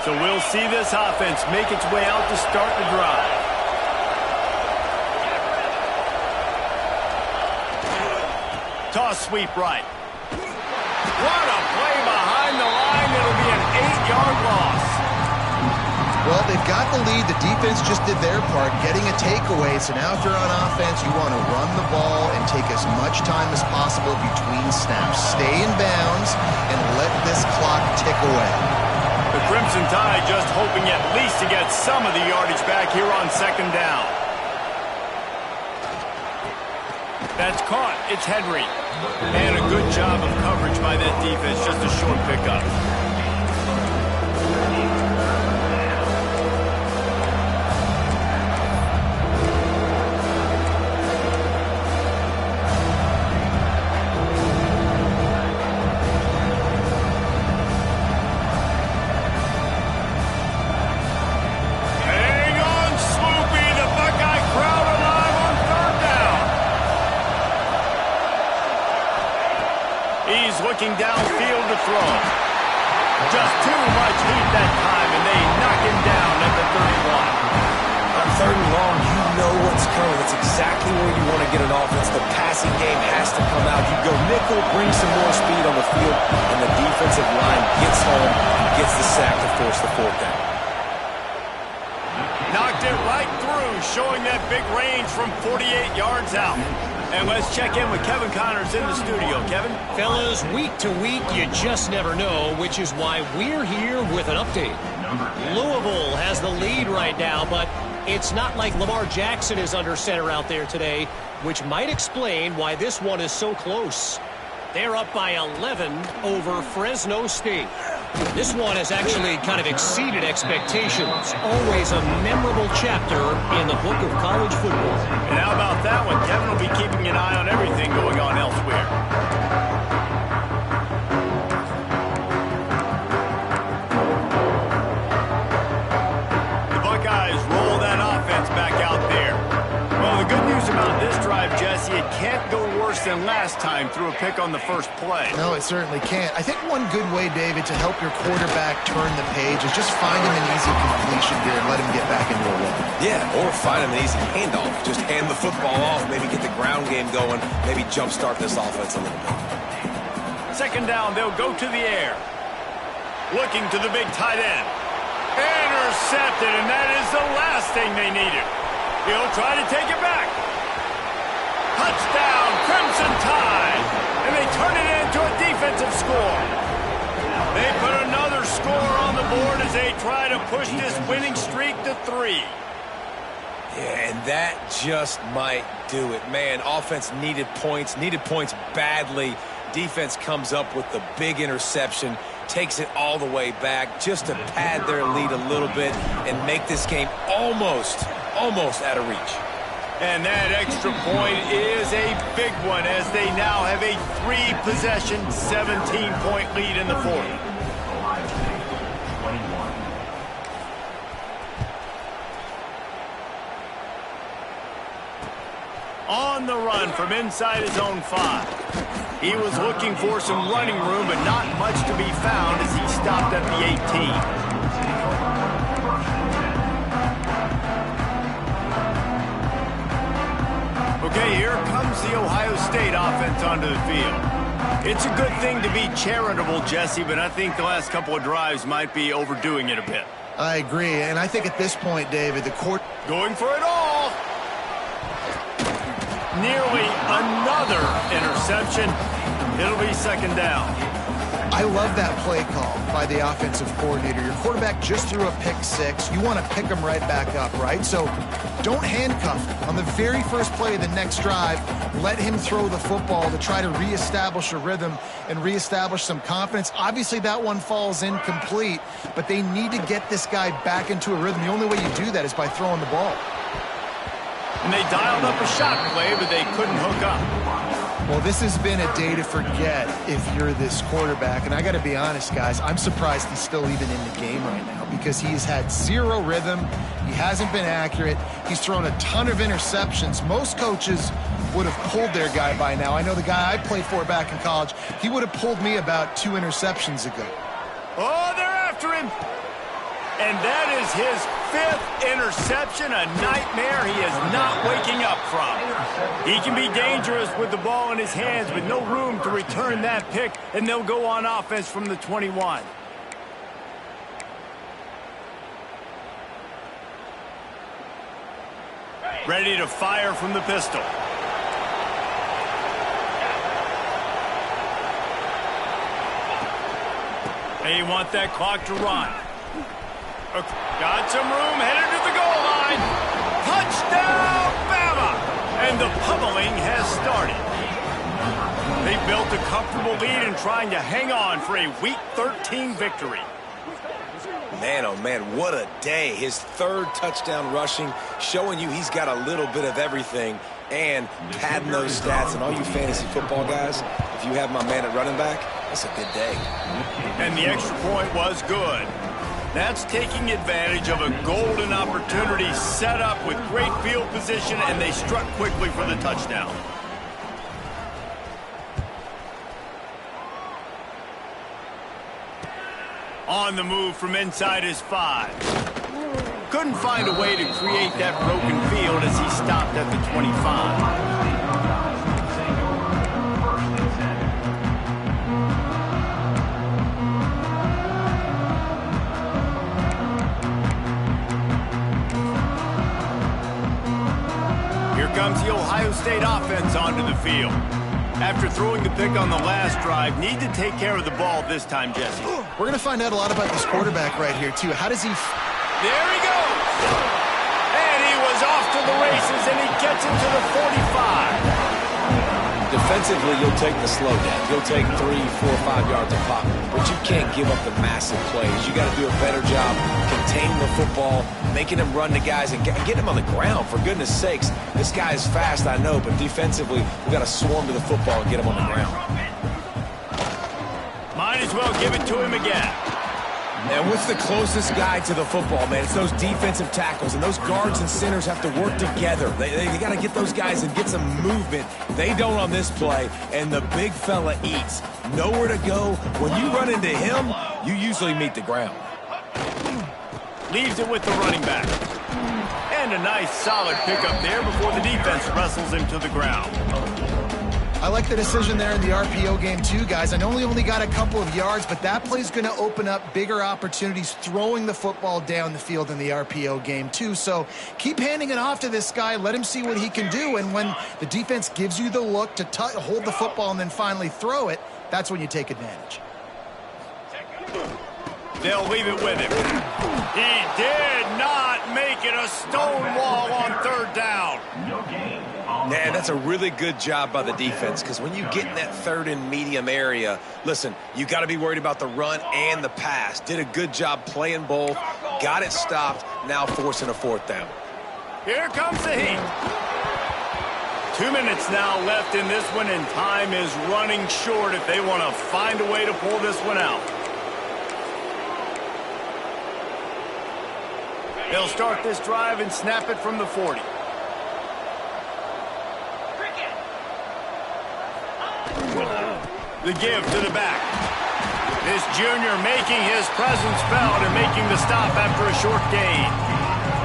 So we'll see this offense make its way out to start the drive. Toss sweep right. What a play behind the line. It'll be an 8-yard loss. Well, they've got the lead. The defense just did their part, getting a takeaway. So now if you're on offense, you want to run the ball and take as much time as possible between snaps. Stay in bounds and let this clock tick away. The Crimson Tide just hoping at least to get some of the yardage back here on second down. That's caught. It's Henry. And a good job of coverage by that defense. Just a short pickup. Looking downfield to throw. Just too much heat that time, and they knock him down at the 31. On third and long, you know what's coming. It's exactly where you want to get an offense. The passing game has to come out. You go nickel, bring some more speed on the field, and the defensive line gets home and gets the sack to force the fourth down. Knocked it right through, showing that big range from 48 yards out. And let's check in with Kevin Connors in the studio. Kevin? Fellas, week to week, you just never know, which is why we're here with an update. Louisville has the lead right now, but it's not like Lamar Jackson is under center out there today, which might explain why this one is so close. They're up by 11 over Fresno State. This one has actually kind of exceeded expectations. Always a memorable chapter in the book of college football. And how about that one? Kevin will be keeping an eye on everything going on elsewhere. The Buckeyes roll that offense back out there. Well, the good news about this drive, Jesse, it can't go worse than last time through a pick on the first play. No, it certainly can't. I think one good way, David, to help your quarterback turn the page is just find him an easy completion here and let him get back into a rhythm. Yeah, or find him an easy handoff. Just hand the football off, maybe get the ground game going, maybe jumpstart this offense a little bit. Second down, they'll go to the air. Looking to the big tight end. Intercepted, and that is the last thing they needed. He'll try to take it back. Touchdown, Crimson Tide. And they turn it into a defensive score. They put another score on the board as they try to push this winning streak to 3. Yeah, and that just might do it. Man, offense needed points badly. Defense comes up with the big interception, takes it all the way back just to pad their lead a little bit and make this game almost out of reach. And that extra point is a big one as they now have a 3-possession, 17-point lead in the fourth. On the run from inside his own 5. He was looking for some running room, but not much to be found as he stopped at the 18. Okay, here comes the Ohio State offense onto the field. It's a good thing to be charitable, Jesse, but I think the last couple of drives might be overdoing it a bit. I agree, and I think at this point, David, the court... Going for it all! Nearly another interception. It'll be second down. I love that play call by the offensive coordinator. Your quarterback just threw a pick 6. You want to pick him right back up, right? So don't handcuff him. On the very first play of the next drive, let him throw the football to try to reestablish a rhythm and reestablish some confidence. Obviously, that one falls incomplete, but they need to get this guy back into a rhythm. The only way you do that is by throwing the ball. And they dialed up a shot play, but they couldn't hook up. Well, this has been a day to forget if you're this quarterback. And I got to be honest, guys, I'm surprised he's still even in the game right now because he's had 0 rhythm. He hasn't been accurate. He's thrown a ton of interceptions. Most coaches would have pulled their guy by now. I know the guy I played for back in college, he would have pulled me about 2 interceptions ago. Oh, they're after him. And that is his 5th interception, a nightmare he is not waking up from. He can be dangerous with the ball in his hands with no room to return that pick, and they'll go on offense from the 21. Ready to fire from the pistol. They want that clock to run. Got some room, headed to the goal line. Touchdown, Bama! And the pummeling has started. They built a comfortable lead and trying to hang on for a Week 13 victory. Man, oh man, what a day. His third touchdown rushing, showing you he's got a little bit of everything and padding those stats. And all you fantasy football guys, if you have my man at running back, that's a good day. And the extra point was good. That's taking advantage of a golden opportunity set up with great field position, and they struck quickly for the touchdown. On the move from inside his 5. Couldn't find a way to create that broken field as he stopped at the 25. Here comes the Ohio State offense onto the field. After throwing the pick on the last drive, need to take care of the ball this time, Jesse. We're going to find out a lot about this quarterback right here, too. How does he... There he goes! And he was off to the races, and he gets into the 45. Defensively, you'll take the slow down. You'll take 3, 4, 5 yards of pop, but you can't give up the massive plays. You got to do a better job containing the football, making him run to guys, and getting him on the ground. For goodness sakes, this guy is fast, I know, but defensively, we've got to swarm to the football and get him on the ground. Might as well give it to him again. And what's the closest guy to the football, man? It's those defensive tackles, and those guards and centers have to work together. They got to get those guys and get some movement. They don't on this play, and the big fella eats. Nowhere to go. When you run into him, you usually meet the ground. Leaves it with the running back. And a nice, solid pickup there before the defense wrestles him to the ground. I like the decision there in the RPO game too, guys. I know he only got a couple of yards, but that play's going to open up bigger opportunities throwing the football down the field in the RPO game too. So keep handing it off to this guy. Let him see what he can do. And when the defense gives you the look to hold the football and then finally throw it, that's when you take advantage. They'll leave it with him. He did not make it a stone wall on third down. Man, that's a really good job by the defense, because when you get in that third and medium area, listen, you got to be worried about the run and the pass. Did a good job playing both, got it stopped, now forcing a fourth down. Here comes the heat. 2 minutes now left in this one, and time is running short if they want to find a way to pull this one out. They'll start this drive and snap it from the 40. The give to the back. This junior making his presence felt and making the stop after a short gain.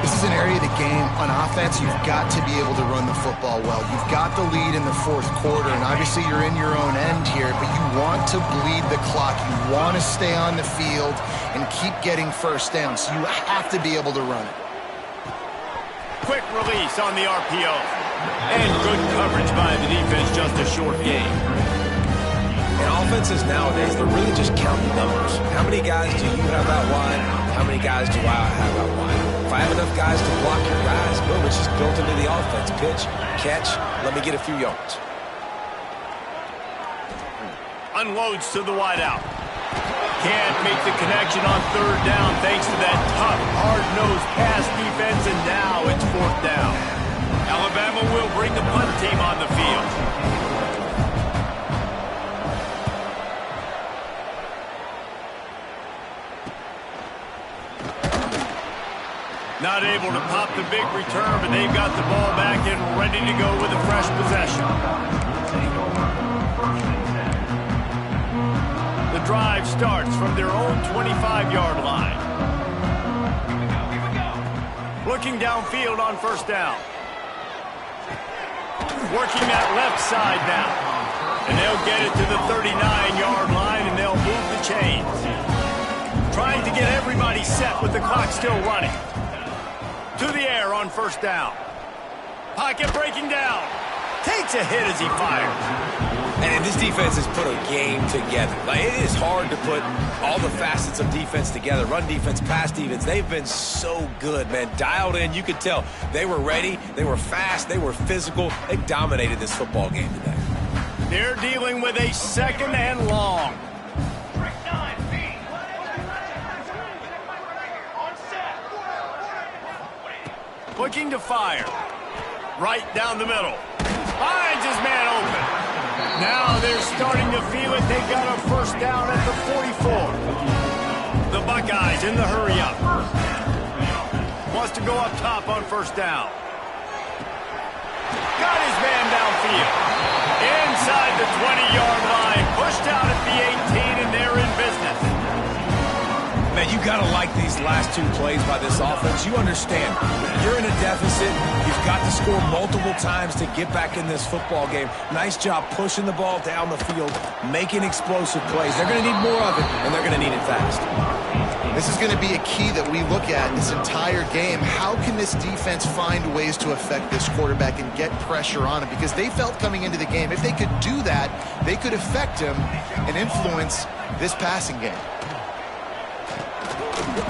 This is an area of the game on offense you've got to be able to run the football well. You've got the lead in the fourth quarter, and obviously you're in your own end here, but you want to bleed the clock. You want to stay on the field and keep getting first down, so you have to be able to run it. Quick release on the RPO. And good coverage by the defense, just a short gain. And offenses nowadays, they're really just counting numbers. How many guys do you have out wide? How many guys do I have out wide? If I have enough guys to block your guys, boom, it's just built into the offense. Pitch, catch, let me get a few yards. Unloads to the wideout. Can't make the connection on third down thanks to that tough, hard-nosed pass defense, and now it's fourth down. Alabama will bring the punt team on the field. Not able to pop the big return, but they've got the ball back and ready to go with a fresh possession. The drive starts from their own 25-yard line. Looking downfield on first down. Working that left side now. And they'll get it to the 39-yard line, and they'll move the chains. Trying to get everybody set with the clock still running. To the air on first down. Pocket breaking down. Takes a hit as he fires. And this defense has put a game together. Like, it is hard to put all the facets of defense together. Run defense, pass defense. They've been so good, man. Dialed in. You could tell they were ready. They were fast. They were physical. They dominated this football game today. They're dealing with a 2nd and long. Looking to fire. Right down the middle. Finds his man open. Now they're starting to feel it. They've got a first down at the 44. The Buckeyes in the hurry-up. Wants to go up top on first down. Got his man downfield. Inside the 20-yard line. Pushed out at the 18, and they're in business. Man, you got to like these last 2 plays by this offense. You understand, you're in a deficit. You've got to score multiple times to get back in this football game. Nice job pushing the ball down the field, making explosive plays. They're going to need more of it, and they're going to need it fast. This is going to be a key that we look at this entire game. How can this defense find ways to affect this quarterback and get pressure on him? Because they felt coming into the game, if they could do that, they could affect him and influence this passing game.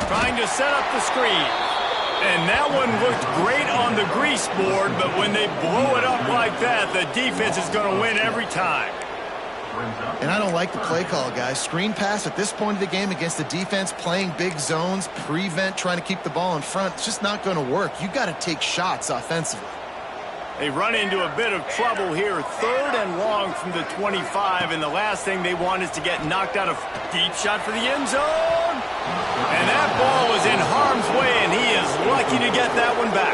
Trying to set up the screen. And that one looked great on the grease board, but when they blow it up like that, the defense is going to win every time. And I don't like the play call, guys. Screen pass at this point of the game against the defense, playing big zones, prevent, trying to keep the ball in front. It's just not going to work. You've got to take shots offensively. They run into a bit of trouble here. 3rd and long from the 25, and the last thing they want is to get knocked out of deep shot for the end zone. And that ball was in harm's way, and he is lucky to get that one back.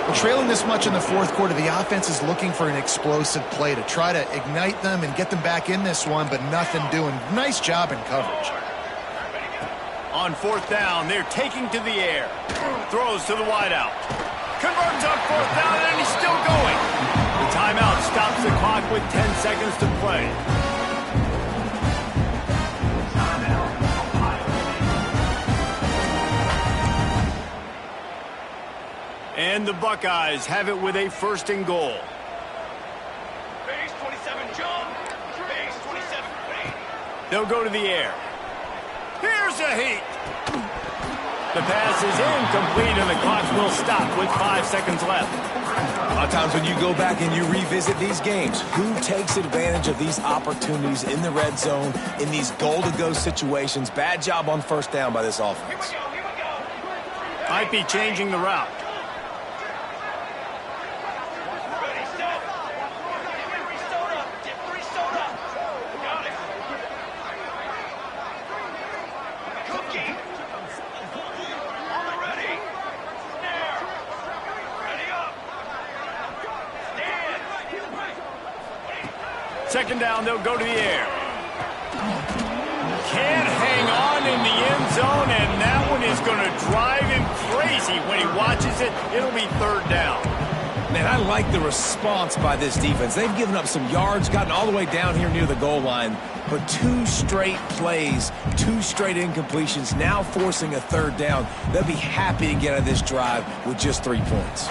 Well, trailing this much in the 4th quarter, the offense is looking for an explosive play to try to ignite them and get them back in this one, but nothing doing. Nice job in coverage. On 4th down, they're taking to the air. Throws to the wideout. Converts on 4th down, and he's still going. The timeout stops the clock with 10 seconds to play. And the Buckeyes have it with a 1st and goal. Base 27, jump. Base 27, wait. They'll go to the air. Here's a heat. The pass is incomplete, and the clock will stop with 5 seconds left. A lot of times when you go back and you revisit these games, who takes advantage of these opportunities in the red zone, in these goal-to-go situations? Bad job on first down by this offense. Here we go. Might be changing the route. Ready, set. Get 3 soda. Got it. Cookie. On the ready. Snare. Ready up. Stand. 2nd down, they'll go to the air. Can't hang on in the end zone, and that one is going to drive him crazy when he watches it. It'll be 3rd down. Man, I like the response by this defense. They've given up some yards, gotten all the way down here near the goal line, but 2 straight plays, 2 straight incompletions, now forcing a 3rd down. They'll be happy to get out of this drive with just 3 points.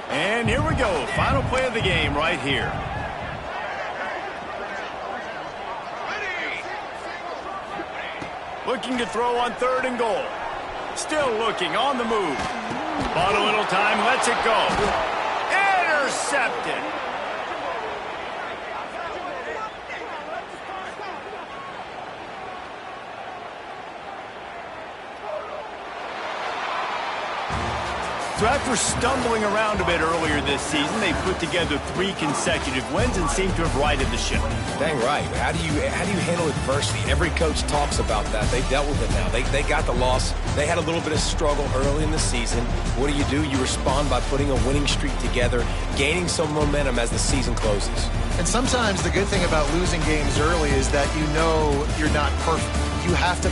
And here we go. Final play of the game right here. Looking to throw on 3rd and goal. Still looking, on the move. Bought a little time, lets it go. Intercepted. So after stumbling around a bit earlier this season, they put together 3 consecutive wins and seem to have righted the ship. Dang right. How do you handle adversity? Every coach talks about that. They dealt with it now. They got the loss. They had a little bit of struggle early in the season. What do? You respond by putting a winning streak together, gaining some momentum as the season closes. And sometimes the good thing about losing games early is that you know you're not perfect. You have to